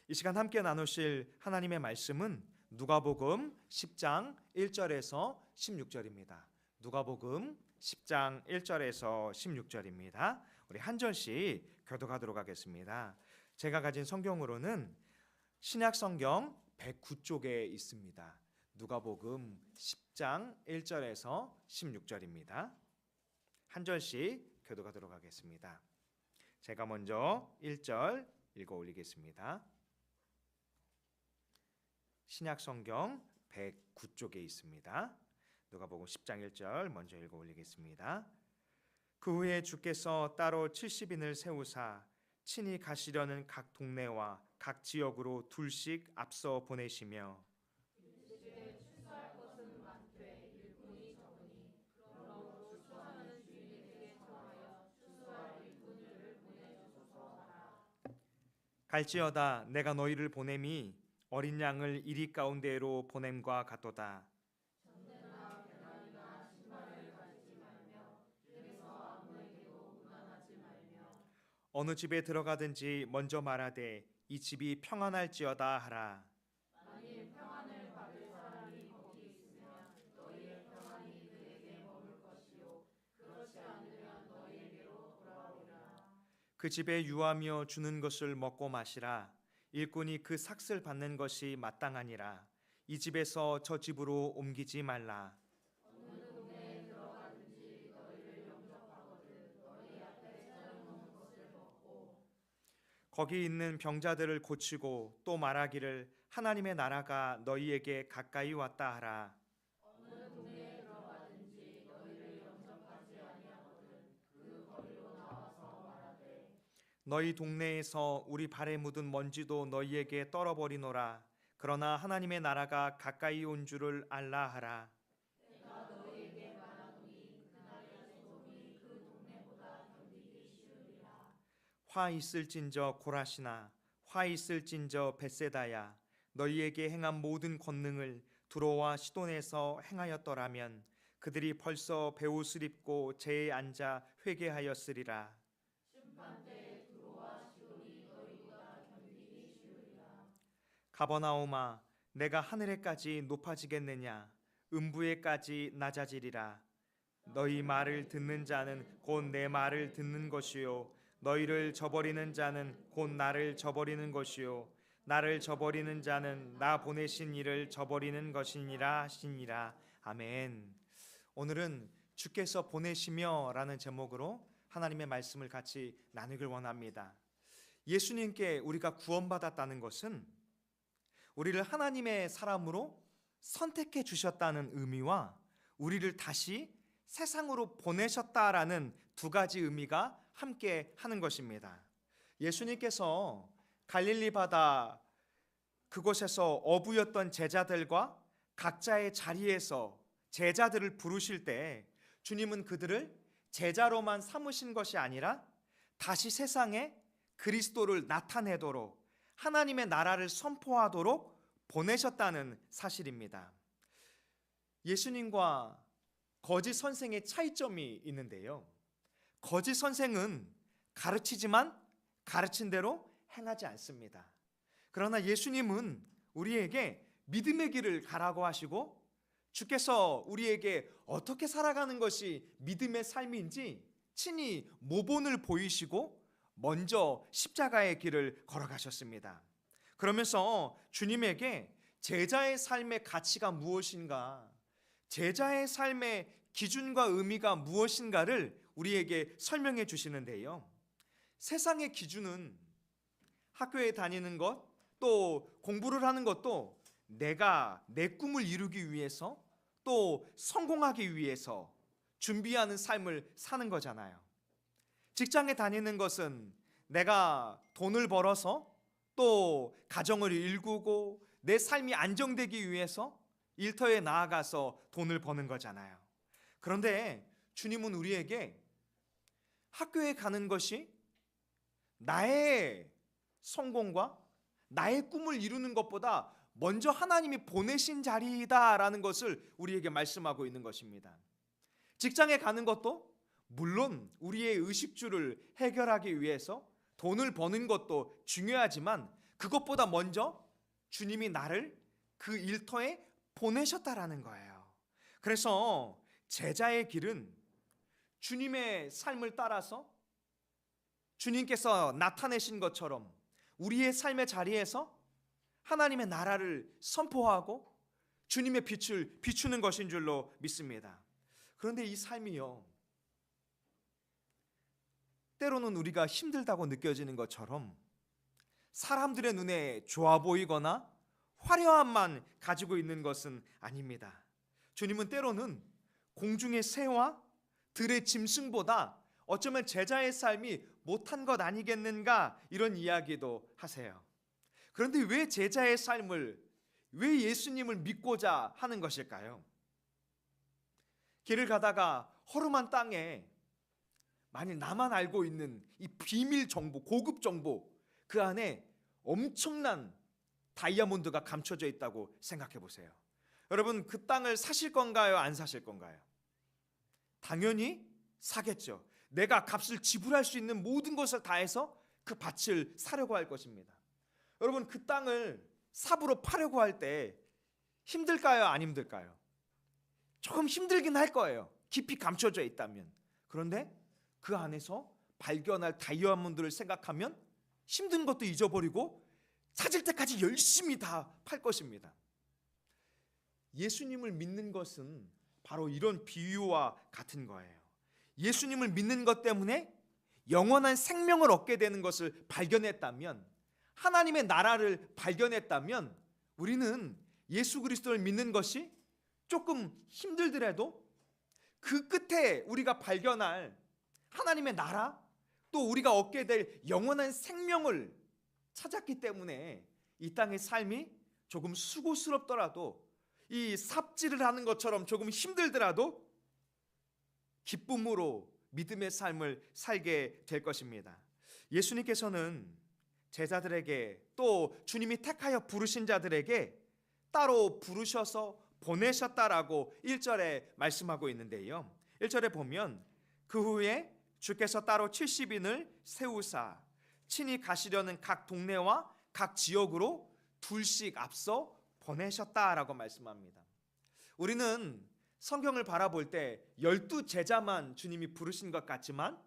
이 시간 함께 나누실 하나님의 말씀은 누가복음 10장 1절에서 16절입니다. 누가복음 10장 1절에서 16절입니다. 우리 한 절씩 교독하도록 하겠습니다. 제가 가진 성경으로는 신약 성경 109쪽에 있습니다. 누가복음 10장 1절에서 16절입니다. 한 절씩 교독하도록 하겠습니다. 제가 먼저 1절 읽어 올리겠습니다. 신약 성경 109쪽에 있습니다. 누가복음 10장 1절 먼저 읽어 올리겠습니다. 그 후에 주께서 따로 70인을 세우사 친히 가시려는 각 동네와 각 지역으로 둘씩 앞서 보내시며 갈지어다 내가 너희를 보냄이 어린 양을 이리 가운데로 보냄과 같도다. 어느 집에 들어가든지 먼저 말하되 이 집이 평안할지어다 하라. 그 집에 유하며 주는 것을 먹고 마시라. 일꾼이 그 삭슬 받는 것이 마땅하니라. 이 집에서 저 집으로 옮기지 말라. 거기 있는 병자들을 고치고 또 말하기를 하나님의 나라가 너희에게 가까이 왔다 하라. 너희 동네에서 우리 발에 묻은 먼지도 너희에게 떨어버리노라. 그러나 하나님의 나라가 가까이 온 줄을 알라 하라. 화 있을진저 고라시나 화 있을진저 벳세다야 너희에게 행한 모든 권능을 두로와 시돈에서 행하였더라면 그들이 벌써 베옷을 입고 제에 앉아 회개하였으리라. 가버나움아 내가 하늘에까지 높아지겠느냐 음부에까지 낮아지리라. 너희 말을 듣는 자는 곧 내 말을 듣는 것이요 너희를 저버리는 자는 곧 나를 저버리는 것이요 나를 저버리는 자는 나 보내신 이를 저버리는 것이니라 하시니라. 아멘. 오늘은 주께서 보내시며 라는 제목으로 하나님의 말씀을 같이 나누길 원합니다. 예수님께 우리가 구원받았다는 것은 우리를 하나님의 사람으로 선택해 주셨다는 의미와 우리를 다시 세상으로 보내셨다라는 두 가지 의미가 함께 하는 것입니다. 예수님께서 갈릴리 바다 그곳에서 어부였던 제자들과 각자의 자리에서 제자들을 부르실 때 주님은 그들을 제자로만 삼으신 것이 아니라 다시 세상에 그리스도를 나타내도록 하나님의 나라를 선포하도록 보내셨다는 사실입니다. 예수님과 거짓 선생의 차이점이 있는데요. 거짓 선생은 가르치지만 가르친 대로 행하지 않습니다. 그러나 예수님은 우리에게 믿음의 길을 가라고 하시고 주께서 우리에게 어떻게 살아가는 것이 믿음의 삶인지 친히 모본을 보이시고 먼저 십자가의 길을 걸어가셨습니다. 그러면서 주님에게 제자의 삶의 가치가 무엇인가, 제자의 삶의 기준과 의미가 무엇인가를 우리에게 설명해 주시는데요. 세상의 기준은 학교에 다니는 것, 또 공부를 하는 것도 내가 내 꿈을 이루기 위해서 또 성공하기 위해서 준비하는 삶을 사는 거잖아요. 직장에 다니는 것은 내가 돈을 벌어서 또 가정을 일구고 내 삶이 안정되기 위해서 일터에 나아가서 돈을 버는 거잖아요. 그런데 주님은 우리에게 학교에 가는 것이 나의 성공과 나의 꿈을 이루는 것보다 먼저 하나님이 보내신 자리다라는 것을 우리에게 말씀하고 있는 것입니다. 직장에 가는 것도 물론 우리의 의식주를 해결하기 위해서 돈을 버는 것도 중요하지만 그것보다 먼저 주님이 나를 그 일터에 보내셨다라는 거예요. 그래서 제자의 길은 주님의 삶을 따라서 주님께서 나타내신 것처럼 우리의 삶의 자리에서 하나님의 나라를 선포하고 주님의 빛을 비추는 것인 줄로 믿습니다. 그런데 이 삶이요, 때로는 우리가 힘들다고 느껴지는 것처럼 사람들의 눈에 좋아 보이거나 화려함만 가지고 있는 것은 아닙니다. 주님은 때로는 공중의 새와 들의 짐승보다 어쩌면 제자의 삶이 못한 것 아니겠는가, 이런 이야기도 하세요. 그런데 왜 제자의 삶을, 왜 예수님을 믿고자 하는 것일까요? 길을 가다가 허름한 땅에 만일 나만 알고 있는 이 비밀 정보, 고급 정보, 그 안에 엄청난 다이아몬드가 감춰져 있다고 생각해 보세요. 여러분, 그 땅을 사실 건가요? 안 사실 건가요? 당연히 사겠죠. 내가 값을 지불할 수 있는 모든 것을 다해서 그 밭을 사려고 할 것입니다. 여러분, 그 땅을 삽으로 파려고 할 때 힘들까요? 안 힘들까요? 조금 힘들긴 할 거예요. 깊이 감춰져 있다면. 그런데 그 안에서 발견할 다이아몬드를 생각하면 힘든 것도 잊어버리고 찾을 때까지 열심히 다 팔 것입니다. 예수님을 믿는 것은 바로 이런 비유와 같은 거예요. 예수님을 믿는 것 때문에 영원한 생명을 얻게 되는 것을 발견했다면, 하나님의 나라를 발견했다면, 우리는 예수 그리스도를 믿는 것이 조금 힘들더라도 그 끝에 우리가 발견할 하나님의 나라, 또 우리가 얻게 될 영원한 생명을 찾았기 때문에 이 땅의 삶이 조금 수고스럽더라도, 이 삽질을 하는 것처럼 조금 힘들더라도 기쁨으로 믿음의 삶을 살게 될 것입니다. 예수님께서는 제자들에게, 또 주님이 택하여 부르신 자들에게 따로 부르셔서 보내셨다라고 1절에 말씀하고 있는데요. 1절에 보면 그 후에 주께서 따로 70인을 세우사 친히 가시려는 각 동네와 각 지역으로 둘씩 앞서 보내셨다라고 말씀합니다. 우리는 성경을 바라볼 때 12제자만 주님이 부르신 것 같지만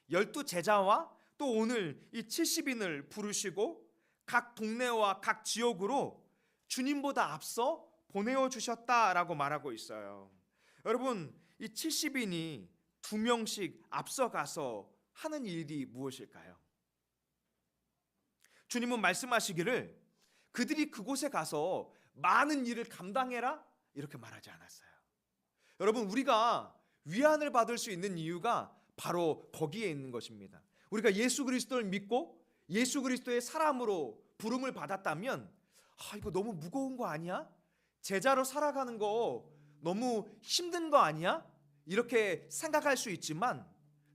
12제자와 또 오늘 이 70인을 부르시고 각 동네와 각 지역으로 주님보다 앞서 보내어 주셨다라고 말하고 있어요. 여러분, 이 70인이 2명씩 앞서가서 하는 일이 무엇일까요? 주님은 말씀하시기를 그들이 그곳에 가서 많은 일을 감당해라, 이렇게 말하지 않았어요. 여러분, 우리가 위안을 받을 수 있는 이유가 바로 거기에 있는 것입니다. 우리가 예수 그리스도를 믿고 예수 그리스도의 사람으로 부름을 받았다면, 이거 너무 무거운 거 아니야? 제자로 살아가는 거 너무 힘든 거 아니야? 이렇게 생각할 수 있지만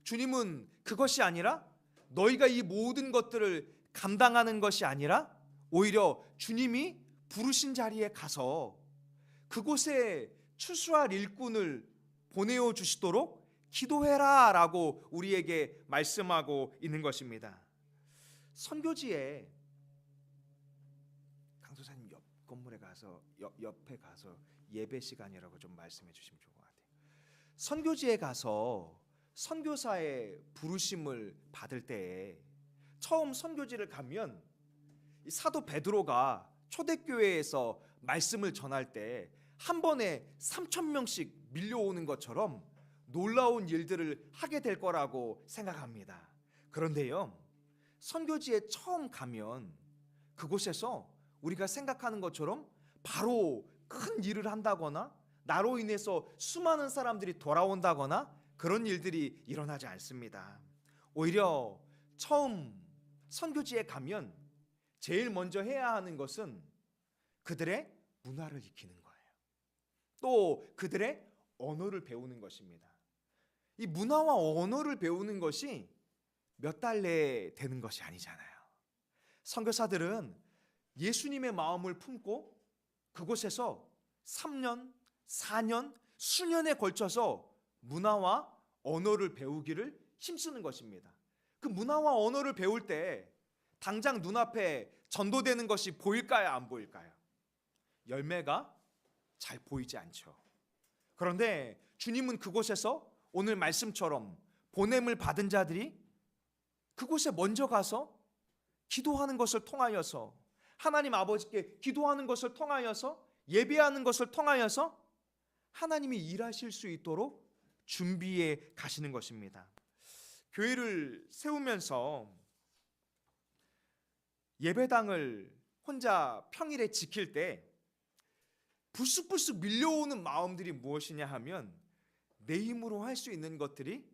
주님은 그것이 아니라, 너희가 이 모든 것들을 감당하는 것이 아니라 오히려 주님이 부르신 자리에 가서 그곳에 추수할 일꾼을 보내어 주시도록 기도해라 라고 우리에게 말씀하고 있는 것입니다. 선교지에, 강도사님 옆 건물에 가서 옆에 가서 예배 시간이라고 좀 말씀해 주시면 좋을 것 같아요. 선교지에 가서 선교사의 부르심을 받을 때에 처음 선교지를 가면 사도 베드로가 초대교회에서 말씀을 전할 때 한 번에 3,000명씩 밀려오는 것처럼 놀라운 일들을 하게 될 거라고 생각합니다. 그런데요, 선교지에 처음 가면 그곳에서 우리가 생각하는 것처럼 바로 큰 일을 한다거나 나로 인해서 수많은 사람들이 돌아온다거나 그런 일들이 일어나지 않습니다. 오히려 처음 선교지에 가면 제일 먼저 해야 하는 것은 그들의 문화를 익히는 거예요. 또 그들의 언어를 배우는 것입니다. 이 문화와 언어를 배우는 것이 몇 달 내에 되는 것이 아니잖아요. 선교사들은 예수님의 마음을 품고 그곳에서 3년, 4년, 수년에 걸쳐서 문화와 언어를 배우기를 힘쓰는 것입니다. 그 문화와 언어를 배울 때 당장 눈앞에 전도되는 것이 보일까요? 안 보일까요? 열매가 잘 보이지 않죠. 그런데 주님은 그곳에서 오늘 말씀처럼 보냄을 받은 자들이 그곳에 먼저 가서 기도하는 것을 통하여서, 하나님 아버지께 기도하는 것을 통하여서, 예배하는 것을 통하여서 하나님이 일하실 수 있도록 준비해 가시는 것입니다. 교회를 세우면서 예배당을 혼자 평일에 지킬 때 불쑥불쑥 밀려오는 마음들이 무엇이냐 하면, 내 힘으로 할 수 있는 것들이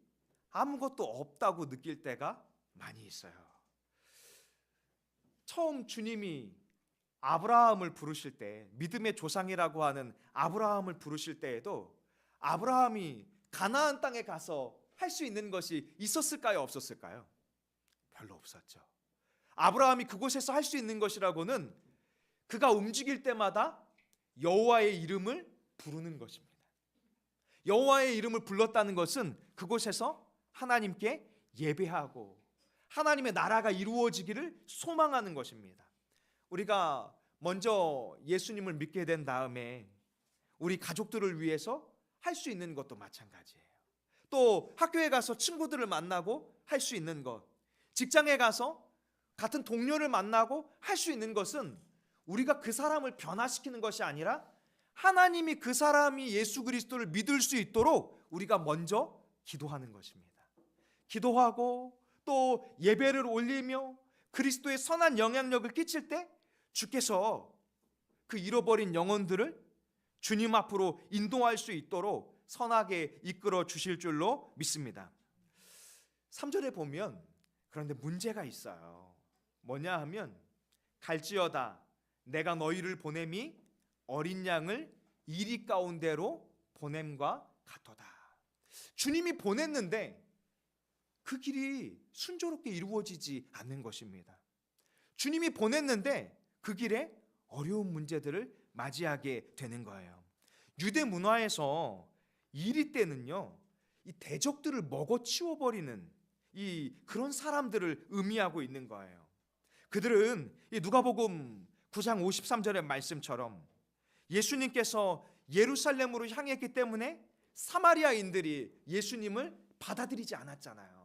아무것도 없다고 느낄 때가 많이 있어요. 처음 주님이 아브라함을 부르실 때, 믿음의 조상이라고 하는 아브라함을 부르실 때에도 아브라함이 가나안 땅에 가서 할 수 있는 것이 있었을까요? 없었을까요? 별로 없었죠. 아브라함이 그곳에서 할 수 있는 것이라고는 그가 움직일 때마다 여호와의 이름을 부르는 것입니다. 여호와의 이름을 불렀다는 것은 그곳에서 하나님께 예배하고 하나님의 나라가 이루어지기를 소망하는 것입니다. 우리가 먼저 예수님을 믿게 된 다음에 우리 가족들을 위해서 할 수 있는 것도 마찬가지예요. 또 학교에 가서 친구들을 만나고 할 수 있는 것, 직장에 가서 같은 동료를 만나고 할 수 있는 것은 우리가 그 사람을 변화시키는 것이 아니라 하나님이 그 사람이 예수 그리스도를 믿을 수 있도록 우리가 먼저 기도하는 것입니다. 기도하고 또 예배를 올리며 그리스도의 선한 영향력을 끼칠 때 주께서 그 잃어버린 영혼들을 주님 앞으로 인도할 수 있도록 선하게 이끌어 주실 줄로 믿습니다. 3절에 보면 그런데 문제가 있어요. 뭐냐 하면, 갈지어다 내가 너희를 보냄이 어린 양을 이리 가운데로 보냄과 같도다. 주님이 보냈는데 그 길이 순조롭게 이루어지지 않는 것입니다. 주님이 보냈는데 그 길에 어려운 문제들을 맞이하게 되는 거예요. 유대 문화에서 이리 때는요, 이 대적들을 먹어치워버리는 그런 사람들을 의미하고 있는 거예요. 그들은 이 누가복음 9장 53절의 말씀처럼 예수님께서 예루살렘으로 향했기 때문에 사마리아인들이 예수님을 받아들이지 않았잖아요.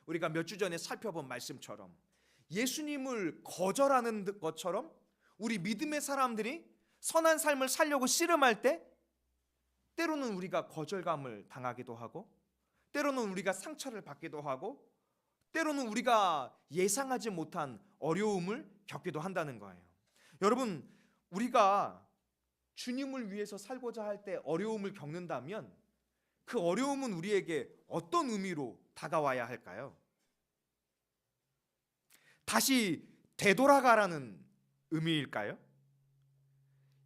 우리가 몇 주 전에 살펴본 말씀처럼 예수님을 거절하는 것처럼 우리 믿음의 사람들이 선한 삶을 살려고 씨름할 때 때로는 우리가 거절감을 당하기도 하고, 때로는 우리가 상처를 받기도 하고, 때로는 우리가 예상하지 못한 어려움을 겪기도 한다는 거예요. 여러분, 우리가 주님을 위해서 살고자 할 때 어려움을 겪는다면 그 어려움은 우리에게 어떤 의미로 다가와야 할까요? 다시 되돌아가라는 의미일까요?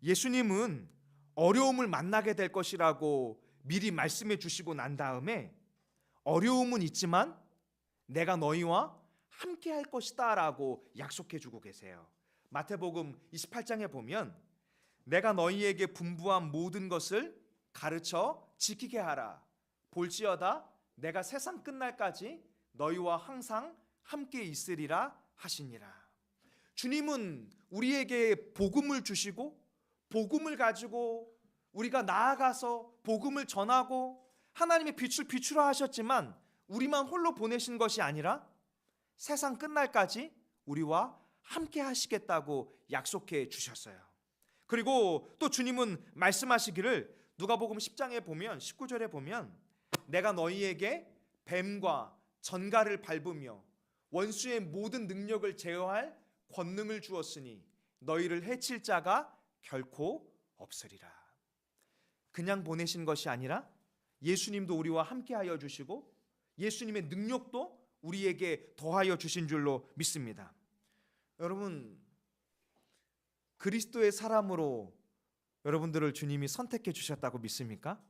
예수님은 어려움을 만나게 될 것이라고 미리 말씀해 주시고 난 다음에 어려움은 있지만 내가 너희와 함께 할 것이다 라고 약속해 주고 계세요. 마태복음 28장에 보면 내가 너희에게 분부한 모든 것을 가르쳐 지키게 하라. 볼지어다 내가 세상 끝날까지 너희와 항상 함께 있으리라 하시니라. 주님은 우리에게 복음을 주시고 복음을 가지고 우리가 나아가서 복음을 전하고 하나님의 빛을 비추라 하셨지만 우리만 홀로 보내신 것이 아니라 세상 끝날까지 우리와 함께 하시겠다고 약속해 주셨어요. 그리고 또 주님은 말씀하시기를 누가복음 10장에 보면 19절에 보면 내가 너희에게 뱀과 전갈을 밟으며 원수의 모든 능력을 제어할 권능을 주었으니 너희를 해칠 자가 결코 없으리라. 그냥 보내신 것이 아니라 예수님도 우리와 함께하여 주시고 예수님의 능력도 우리에게 더하여 주신 줄로 믿습니다. 여러분, 그리스도의 사람으로 여러분들을 주님이 선택해 주셨다고 믿습니까?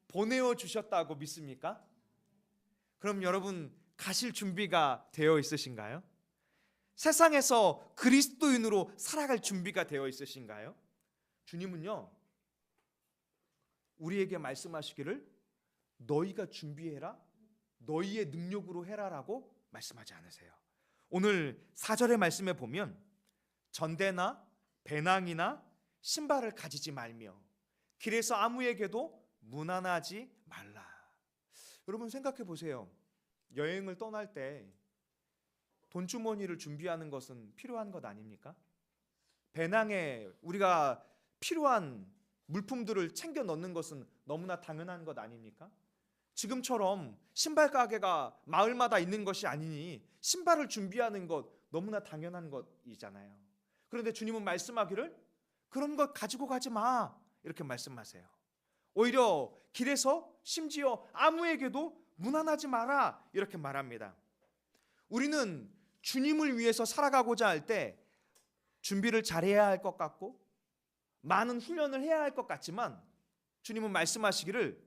보내어 주셨다고 믿습니까? 그럼 여러분 가실 준비가 되어 있으신가요? 세상에서 그리스도인으로 살아갈 준비가 되어 있으신가요? 주님은요, 우리에게 말씀하시기를 너희가 준비해라, 너희의 능력으로 해라라고 말씀하지 않으세요. 오늘 4절의 말씀에 보면 전대나 배낭이나 신발을 가지지 말며 길에서 아무에게도 무난하지 말라. 여러분 생각해 보세요. 여행을 떠날 때 돈주머니를 준비하는 것은 필요한 것 아닙니까? 배낭에 우리가 필요한 물품들을 챙겨 넣는 것은 너무나 당연한 것 아닙니까? 지금처럼 신발 가게가 마을마다 있는 것이 아니니 신발을 준비하는 것 너무나 당연한 것이잖아요. 그런데 주님은 말씀하기를 그런 것 가지고 가지 마 이렇게 말씀하세요. 오히려 길에서 심지어 아무에게도 무난하지 마라 이렇게 말합니다. 우리는 주님을 위해서 살아가고자 할 때 준비를 잘해야 할 것 같고 많은 훈련을 해야 할 것 같지만 주님은 말씀하시기를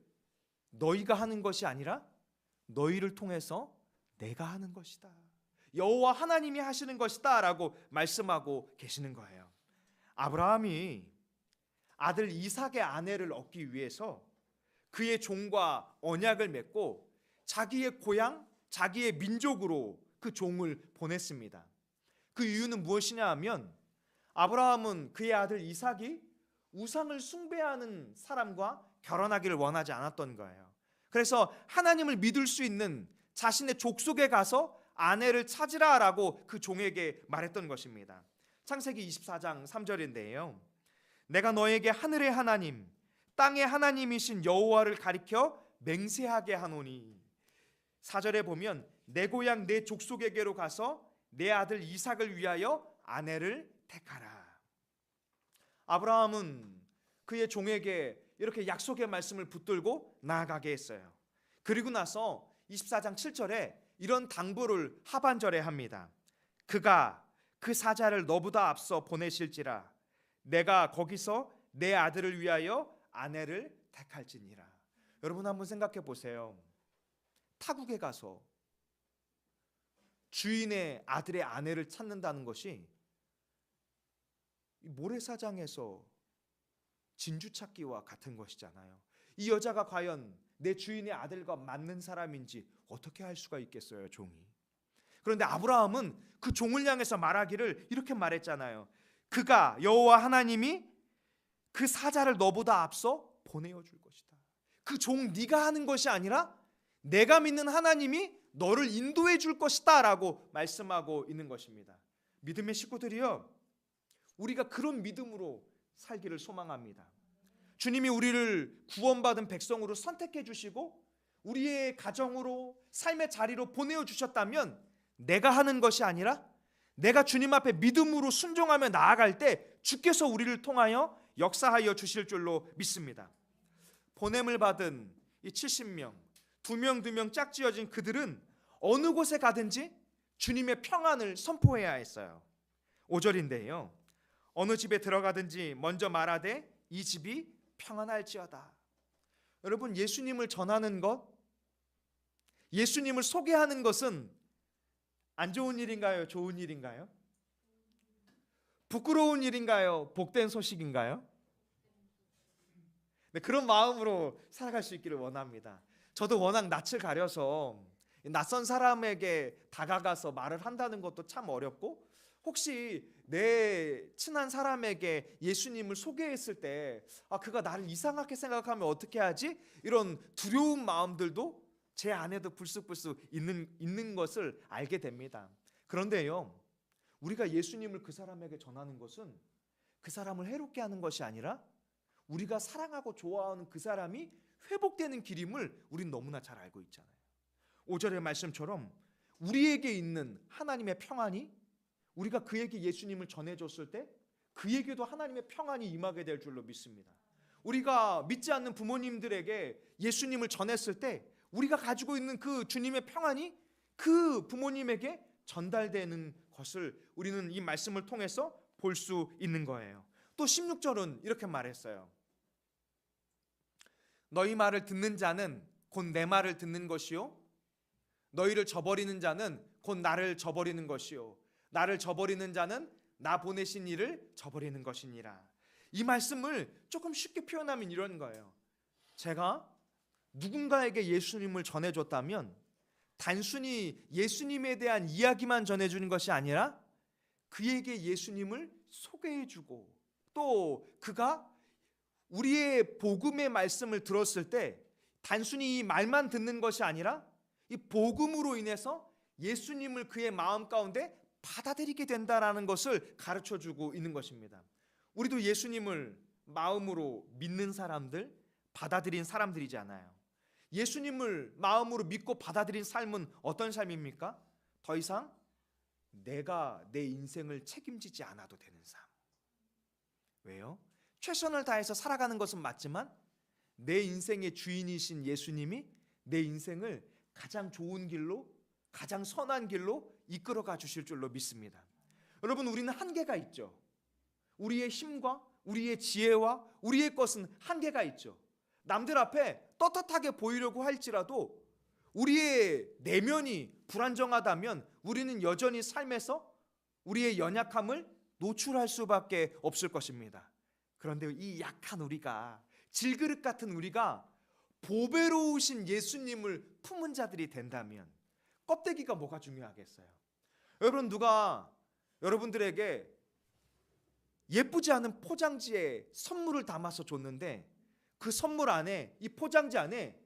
너희가 하는 것이 아니라 너희를 통해서 내가 하는 것이다. 여호와 하나님이 하시는 것이다 라고 말씀하고 계시는 거예요. 아브라함이 아들 이삭의 아내를 얻기 위해서 그의 종과 언약을 맺고 자기의 고향, 자기의 민족으로 그 종을 보냈습니다. 그 이유는 무엇이냐 하면 아브라함은 그의 아들 이삭이 우상을 숭배하는 사람과 결혼하기를 원하지 않았던 거예요. 그래서 하나님을 믿을 수 있는 자신의 족속에 가서 아내를 찾으라라고 그 종에게 말했던 것입니다. 창세기 24장 3절인데요. 내가 너에게 하늘의 하나님, 땅의 하나님이신 여호와를 가리켜 맹세하게 하노니 4절에 보면 내 고향 내 족속에게로 가서 내 아들 이삭을 위하여 아내를 택하라. 아브라함은 그의 종에게 이렇게 약속의 말씀을 붙들고 나아가게 했어요. 그리고 나서 24장 7절에 이런 당부를 하반절에 합니다. 그가 그 사자를 너보다 앞서 보내실지라 내가 거기서 내 아들을 위하여 아내를 택할지니라. 여러분 한번 생각해 보세요. 타국에 가서 주인의 아들의 아내를 찾는다는 것이 모래사장에서 진주 찾기와 같은 것이잖아요. 이 여자가 과연 내 주인의 아들과 맞는 사람인지 어떻게 할 수가 있겠어요, 종이. 그런데 아브라함은 그 종을 향해서 말하기를 이렇게 말했잖아요. 그가 여호와 하나님이 그 사자를 너보다 앞서 보내어 줄 것이다. 그 종 네가 하는 것이 아니라 내가 믿는 하나님이 너를 인도해 줄 것이다 라고 말씀하고 있는 것입니다. 믿음의 식구들이요, 우리가 그런 믿음으로 살기를 소망합니다. 주님이 우리를 구원받은 백성으로 선택해 주시고 우리의 가정으로 삶의 자리로 보내어 주셨다면 내가 하는 것이 아니라 내가 주님 앞에 믿음으로 순종하며 나아갈 때 주께서 우리를 통하여 역사하여 주실 줄로 믿습니다. 보냄을 받은 이 70명, 두 명 짝지어진 그들은 어느 곳에 가든지 주님의 평안을 선포해야 했어요. 5절인데요. 어느 집에 들어가든지 먼저 말하되 이 집이 평안할지어다. 여러분, 예수님을 전하는 것, 예수님을 소개하는 것은 안 좋은 일인가요? 좋은 일인가요? 부끄러운 일인가요? 복된 소식인가요? 네, 그런 마음으로 살아갈 수 있기를 원합니다. 저도 워낙 낯을 가려서 낯선 사람에게 다가가서 말을 한다는 것도 참 어렵고, 혹시 내 친한 사람에게 예수님을 소개했을 때 그가 나를 이상하게 생각하면 어떻게 하지? 이런 두려운 마음들도 제 안에도 불쑥불쑥 있는 것을 알게 됩니다. 그런데요, 우리가 예수님을 그 사람에게 전하는 것은 그 사람을 해롭게 하는 것이 아니라 우리가 사랑하고 좋아하는 그 사람이 회복되는 길임을 우린 너무나 잘 알고 있잖아요. 5절의 말씀처럼 우리에게 있는 하나님의 평안이 우리가 그에게 예수님을 전해줬을 때 그에게도 하나님의 평안이 임하게 될 줄로 믿습니다. 우리가 믿지 않는 부모님들에게 예수님을 전했을 때 우리가 가지고 있는 그 주님의 평안이 그 부모님에게 전달되는 것을 우리는 이 말씀을 통해서 볼 수 있는 거예요. 또 16절은 이렇게 말했어요. 너희 말을 듣는 자는 곧 내 말을 듣는 것이요 너희를 저버리는 자는 곧 나를 저버리는 것이요 나를 저버리는 자는 나 보내신 이를 저버리는 것이니라. 이 말씀을 조금 쉽게 표현하면 이런 거예요. 제가 누군가에게 예수님을 전해줬다면 단순히 예수님에 대한 이야기만 전해주는 것이 아니라 그에게 예수님을 소개해주고, 또 그가 우리의 복음의 말씀을 들었을 때 단순히 이 말만 듣는 것이 아니라 이 복음으로 인해서 예수님을 그의 마음 가운데 받아들이게 된다라는 것을 가르쳐주고 있는 것입니다. 우리도 예수님을 마음으로 믿는 사람들, 받아들인 사람들이잖아요. 예수님을 마음으로 믿고 받아들인 삶은 어떤 삶입니까? 더 이상 내가 내 인생을 책임지지 않아도 되는 삶. 왜요? 최선을 다해서 살아가는 것은 맞지만 내 인생의 주인이신 예수님이 내 인생을 가장 좋은 길로, 가장 선한 길로 이끌어가 주실 줄로 믿습니다. 여러분, 우리는 한계가 있죠. 우리의 힘과 우리의 지혜와 우리의 것은 한계가 있죠. 남들 앞에 떳떳하게 보이려고 할지라도 우리의 내면이 불안정하다면 우리는 여전히 삶에서 우리의 연약함을 노출할 수밖에 없을 것입니다. 그런데 이 약한 우리가, 질그릇 같은 우리가 보배로우신 예수님을 품은 자들이 된다면 껍데기가 뭐가 중요하겠어요? 여러분, 누가 여러분들에게 예쁘지 않은 포장지에 선물을 담아서 줬는데 그 선물 안에, 이 포장지 안에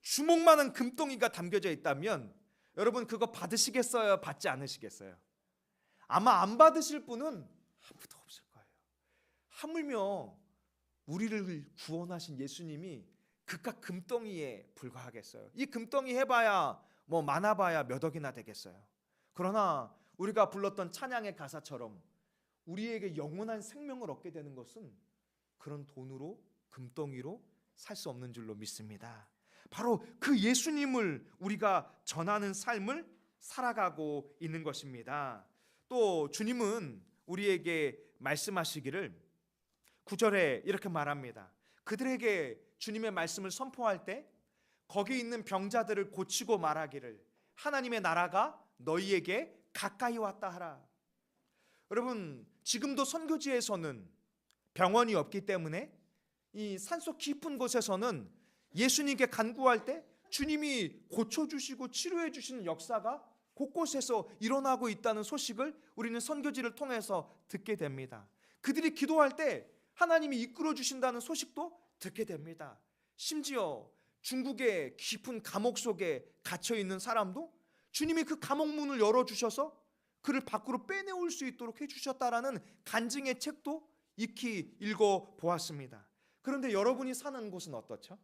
주먹만한 금덩이가 담겨져 있다면 여러분, 그거 받으시겠어요? 받지 않으시겠어요? 아마 안 받으실 분은 아무도 없을 거예요. 하물며 우리를 구원하신 예수님이 그깟 금덩이에 불과하겠어요? 이 금덩이 해봐야 뭐 많아봐야 몇 억이나 되겠어요. 그러나 우리가 불렀던 찬양의 가사처럼 우리에게 영원한 생명을 얻게 되는 것은 그런 돈으로, 금덩이로 살 수 없는 줄로 믿습니다. 바로 그 예수님을 우리가 전하는 삶을 살아가고 있는 것입니다. 또 주님은 우리에게 말씀하시기를 9절에 이렇게 말합니다. 그들에게 주님의 말씀을 선포할 때 거기 있는 병자들을 고치고 말하기를 하나님의 나라가 너희에게 가까이 왔다 하라. 여러분, 지금도 선교지에서는 병원이 없기 때문에 이 산속 깊은 곳에서는 예수님께 간구할 때 주님이 고쳐주시고 치료해 주시는 역사가 곳곳에서 일어나고 있다는 소식을 우리는 선교지를 통해서 듣게 됩니다. 그들이 기도할 때 하나님이 이끌어 주신다는 소식도 듣게 됩니다. 심지어 중국의 깊은 감옥 속에 갇혀 있는 사람도 주님이 그 감옥 문을 열어주셔서 그를 밖으로 빼내올 수 있도록 해주셨다라는 간증의 책도 익히 읽어보았습니다. 그런데 여러분이 사는 곳은 어떻죠?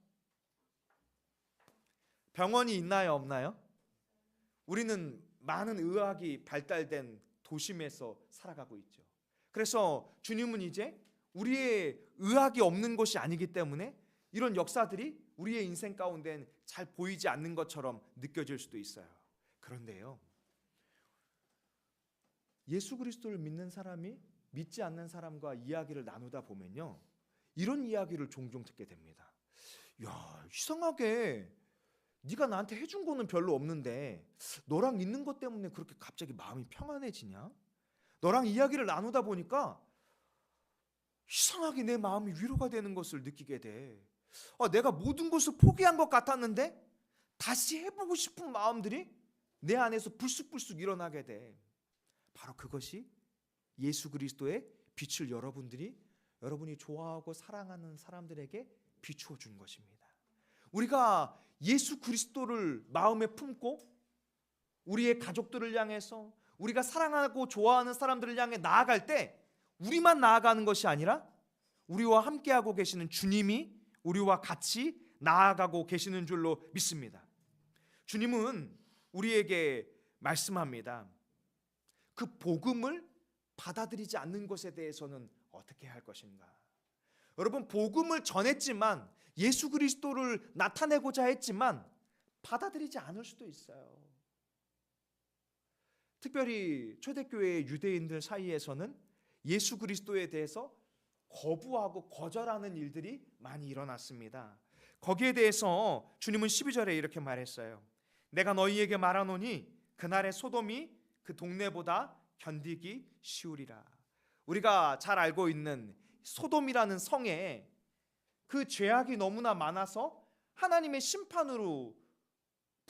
병원이 있나요, 없나요? 우리는 많은 의학이 발달된 도심에서 살아가고 있죠. 그래서 주님은 이제 우리의 의학이 없는 곳이 아니기 때문에 이런 역사들이 우리의 인생 가운데는 잘 보이지 않는 것처럼 느껴질 수도 있어요. 그런데요, 예수 그리스도를 믿는 사람이 믿지 않는 사람과 이야기를 나누다 보면요, 이런 이야기를 종종 듣게 됩니다. 야, 이상하게 네가 나한테 해준 거는 별로 없는데 너랑 있는 것 때문에 그렇게 갑자기 마음이 평안해지냐? 너랑 이야기를 나누다 보니까 이상하게 내 마음이 위로가 되는 것을 느끼게 돼. 내가 모든 것을 포기한 것 같았는데 다시 해보고 싶은 마음들이 내 안에서 불쑥불쑥 일어나게 돼. 바로 그것이 예수 그리스도의 빛을 여러분이 좋아하고 사랑하는 사람들에게 비추어 준 것입니다. 우리가 예수 그리스도를 마음에 품고 우리의 가족들을 향해서, 우리가 사랑하고 좋아하는 사람들을 향해 나아갈 때 우리만 나아가는 것이 아니라 우리와 함께하고 계시는 주님이 우리와 같이 나아가고 계시는 줄로 믿습니다. 주님은 우리에게 말씀합니다. 그 복음을 받아들이지 않는 것에 대해서는 어떻게 할 것인가? 여러분, 복음을 전했지만, 예수 그리스도를 나타내고자 했지만 받아들이지 않을 수도 있어요. 특별히 초대교회의 유대인들 사이에서는 예수 그리스도에 대해서 거부하고 거절하는 일들이 많이 일어났습니다. 거기에 대해서 주님은 12절에 이렇게 말했어요. 내가 너희에게 말하노니 그날의 소돔이 그 동네보다 견디기 쉬우리라. 우리가 잘 알고 있는 소돔이라는 성에 그 죄악이 너무나 많아서 하나님의 심판으로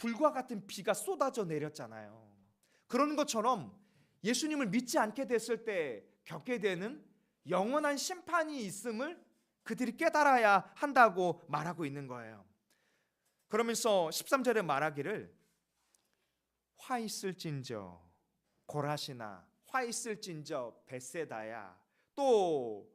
불과 같은 비가 쏟아져 내렸잖아요. 그런 것처럼 예수님을 믿지 않게 됐을 때 겪게 되는 영원한 심판이 있음을 그들이 깨달아야 한다고 말하고 있는 거예요. 그러면서 13절에 말하기를 화 있을진저 고라시나 화 있을진저 벳세다야, 또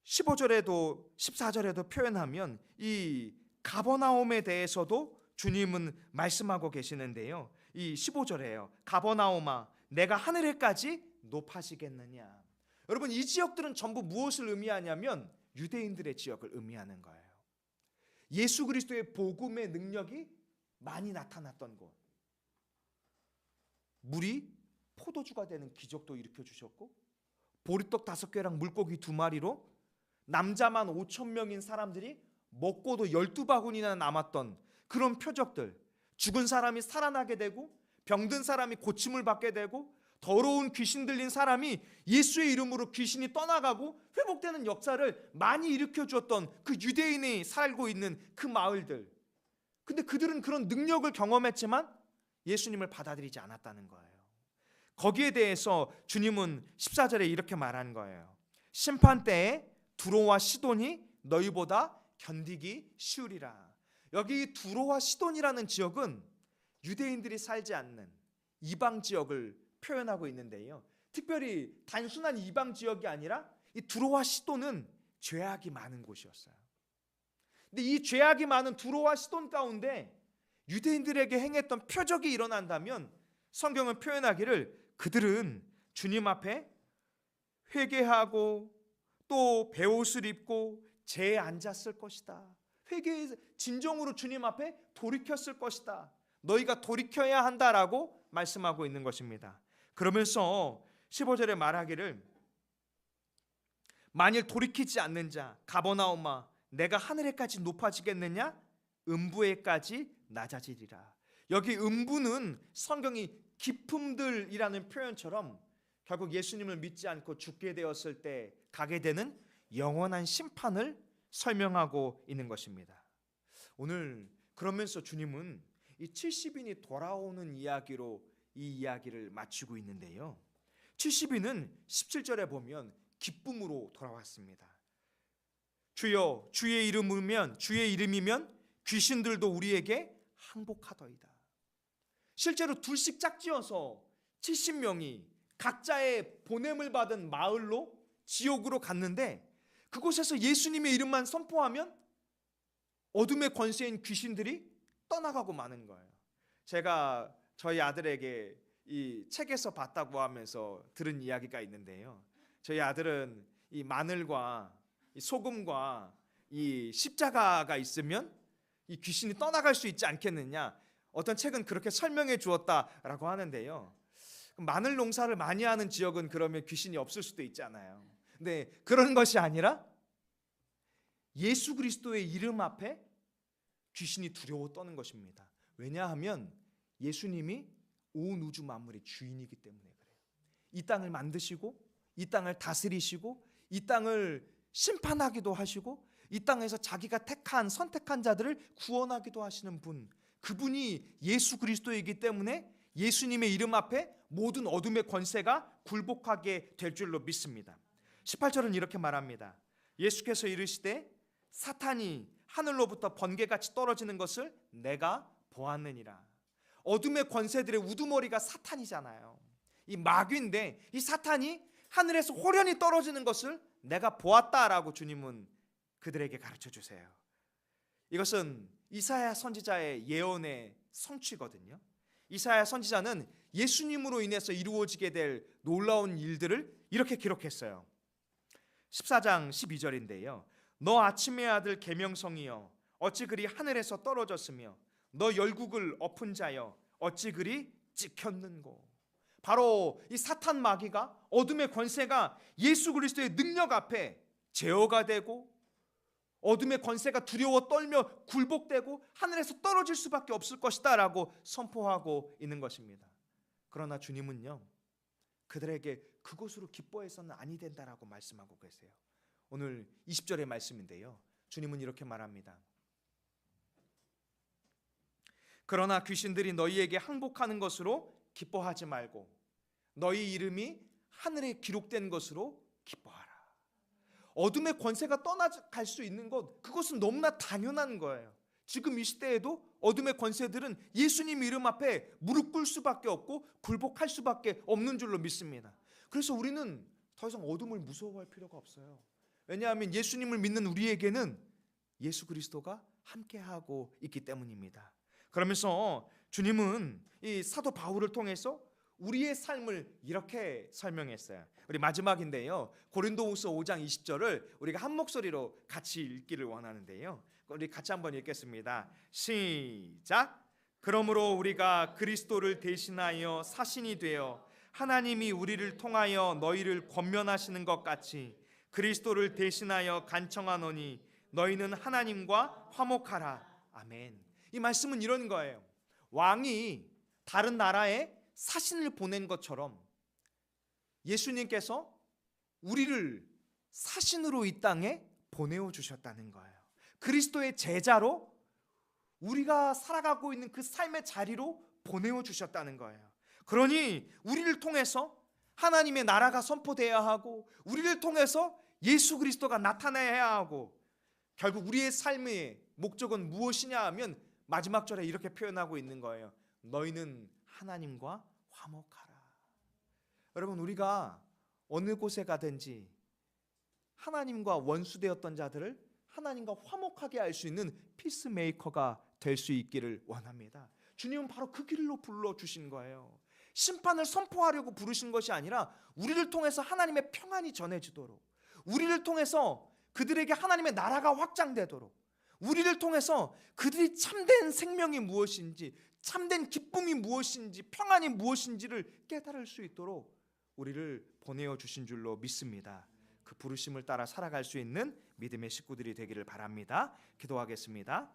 15절에도 14절에도 표현하면 이 가버나움에 대해서도 주님은 말씀하고 계시는데요. 이 15절에요. 가버나움아 내가 하늘에까지 높아지겠느냐. 여러분, 이 지역들은 전부 무엇을 의미하냐면 유대인들의 지역을 의미하는 거예요. 예수 그리스도의 복음의 능력이 많이 나타났던 곳, 물이 포도주가 되는 기적도 일으켜 주셨고, 보리떡 5개랑 물고기 2마리로 남자만 5,000명인 사람들이 먹고도 12바구니나 남았던 그런 표적들, 죽은 사람이 살아나게 되고 병든 사람이 고침을 받게 되고 더러운 귀신 들린 사람이 예수의 이름으로 귀신이 떠나가고 회복되는 역사를 많이 일으켜 주었던 그 유대인이 살고 있는 그 마을들. 근데 그들은 그런 능력을 경험했지만 예수님을 받아들이지 않았다는 거예요. 거기에 대해서 주님은 14절에 이렇게 말한 거예요. 심판 때에 두로와 시돈이 너희보다 견디기 쉬우리라. 여기 두로와 시돈이라는 지역은 유대인들이 살지 않는 이방 지역을 표현하고 있는데요. 특별히 단순한 이방 지역이 아니라 이 두로와 시돈은 죄악이 많은 곳이었어요. 근데 이 죄악이 많은 두로와 시돈 가운데 유대인들에게 행했던 표적이 일어난다면 성경은 표현하기를 그들은 주님 앞에 회개하고 또 베옷을 입고 재에 앉았을 것이다. 회개의 진정으로 주님 앞에 돌이켰을 것이다. 너희가 돌이켜야 한다라고 말씀하고 있는 것입니다. 그러면서 15절에 말하기를 만일 돌이키지 않는 자 가버나움아 내가 하늘에까지 높아지겠느냐 음부에까지 낮아지리라. 여기 음부는 성경이 기품들이라는 표현처럼 결국 예수님을 믿지 않고 죽게 되었을 때 가게 되는 영원한 심판을 설명하고 있는 것입니다. 오늘 그러면서 주님은 이 70인이 돌아오는 이야기로 이 이야기를 마치고 있는데요. 70인은 17절에 보면 기쁨으로 돌아왔습니다. 주여 주의 이름이면 귀신들도 우리에게 항복하더이다. 실제로 둘씩 짝지어서 70명이 각자의 보냄을 받은 마을로 지옥으로 갔는데 그곳에서 예수님의 이름만 선포하면 어둠의 권세인 귀신들이 떠나가고 마는 거예요. 제가 저희 아들에게 이 책에서 봤다고 하면서 들은 이야기가 있는데요. 저희 아들은 이 마늘과 이 소금과 이 십자가가 있으면 이 귀신이 떠나갈 수 있지 않겠느냐, 어떤 책은 그렇게 설명해 주었다라고 하는데요. 마늘 농사를 많이 하는 지역은 그러면 귀신이 없을 수도 있잖아요. 근데 그런 것이 아니라 예수 그리스도의 이름 앞에 귀신이 두려워 떠는 것입니다. 왜냐하면 예수님이 온 우주 만물의 주인이기 때문에 그래요. 이 땅을 만드시고 이 땅을 다스리시고 이 땅을 심판하기도 하시고 이 땅에서 자기가 선택한 자들을 구원하기도 하시는 분, 그분이 예수 그리스도이기 때문에 예수님의 이름 앞에 모든 어둠의 권세가 굴복하게 될 줄로 믿습니다. 18절은 이렇게 말합니다. 예수께서 이르시되 사탄이 하늘로부터 번개같이 떨어지는 것을 내가 보았느니라. 어둠의 권세들의 우두머리가 사탄이잖아요. 이 마귀인데 이 사탄이 하늘에서 호련히 떨어지는 것을 내가 보았다라고 주님은 그들에게 가르쳐 주세요. 이것은 이사야 선지자의 예언의 성취거든요. 이사야 선지자는 예수님으로 인해서 이루어지게 될 놀라운 일들을 이렇게 기록했어요. 14장 12절인데요. 너 아침의 아들 계명성이여 어찌 그리 하늘에서 떨어졌으며 너 열국을 엎은 자여 어찌 그리 찍혔는고. 바로 이 사탄 마귀가, 어둠의 권세가 예수 그리스도의 능력 앞에 제어가 되고 어둠의 권세가 두려워 떨며 굴복되고 하늘에서 떨어질 수밖에 없을 것이다 라고 선포하고 있는 것입니다. 그러나 주님은요, 그들에게 그것으로 기뻐해서는 아니 된다라고 말씀하고 계세요. 오늘 20절의 말씀인데요, 주님은 이렇게 말합니다. 그러나 귀신들이 너희에게 항복하는 것으로 기뻐하지 말고 너희 이름이 하늘에 기록된 것으로 기뻐하라. 어둠의 권세가 떠나갈 수 있는 것, 그것은 너무나 당연한 거예요. 지금 이 시대에도 어둠의 권세들은 예수님 이름 앞에 무릎 꿇을 수밖에 없고 굴복할 수밖에 없는 줄로 믿습니다. 그래서 우리는 더 이상 어둠을 무서워할 필요가 없어요. 왜냐하면 예수님을 믿는 우리에게는 예수 그리스도가 함께하고 있기 때문입니다. 그러면서 주님은 이 사도 바울을 통해서 우리의 삶을 이렇게 설명했어요. 우리 마지막인데요, 고린도후서 5장 20절을 우리가 한 목소리로 같이 읽기를 원하는데요, 우리 같이 한번 읽겠습니다. 시작. 그러므로 우리가 그리스도를 대신하여 사신이 되어 하나님이 우리를 통하여 너희를 권면하시는 것 같이 그리스도를 대신하여 간청하노니 너희는 하나님과 화목하라. 아멘. 이 말씀은 이런 거예요. 왕이 다른 나라에 사신을 보낸 것처럼 예수님께서 우리를 사신으로 이 땅에 보내어 주셨다는 거예요. 그리스도의 제자로 우리가 살아가고 있는 그 삶의 자리로 보내어 주셨다는 거예요. 그러니 우리를 통해서 하나님의 나라가 선포되어야 하고, 우리를 통해서 예수 그리스도가 나타나야 하고, 결국 우리의 삶의 목적은 무엇이냐 하면 마지막 절에 이렇게 표현하고 있는 거예요. 너희는 하나님과 화목하라. 여러분, 우리가 어느 곳에 가든지 하나님과 원수되었던 자들을 하나님과 화목하게 할 수 있는 피스메이커가 될 수 있기를 원합니다. 주님은 바로 그 길로 불러주신 거예요. 심판을 선포하려고 부르신 것이 아니라 우리를 통해서 하나님의 평안이 전해지도록, 우리를 통해서 그들에게 하나님의 나라가 확장되도록, 우리를 통해서 그들이 참된 생명이 무엇인지, 참된 기쁨이 무엇인지, 평안이 무엇인지를 깨달을 수 있도록 우리를 보내어 주신 줄로 믿습니다. 그 부르심을 따라 살아갈 수 있는 믿음의 식구들이 되기를 바랍니다. 기도하겠습니다.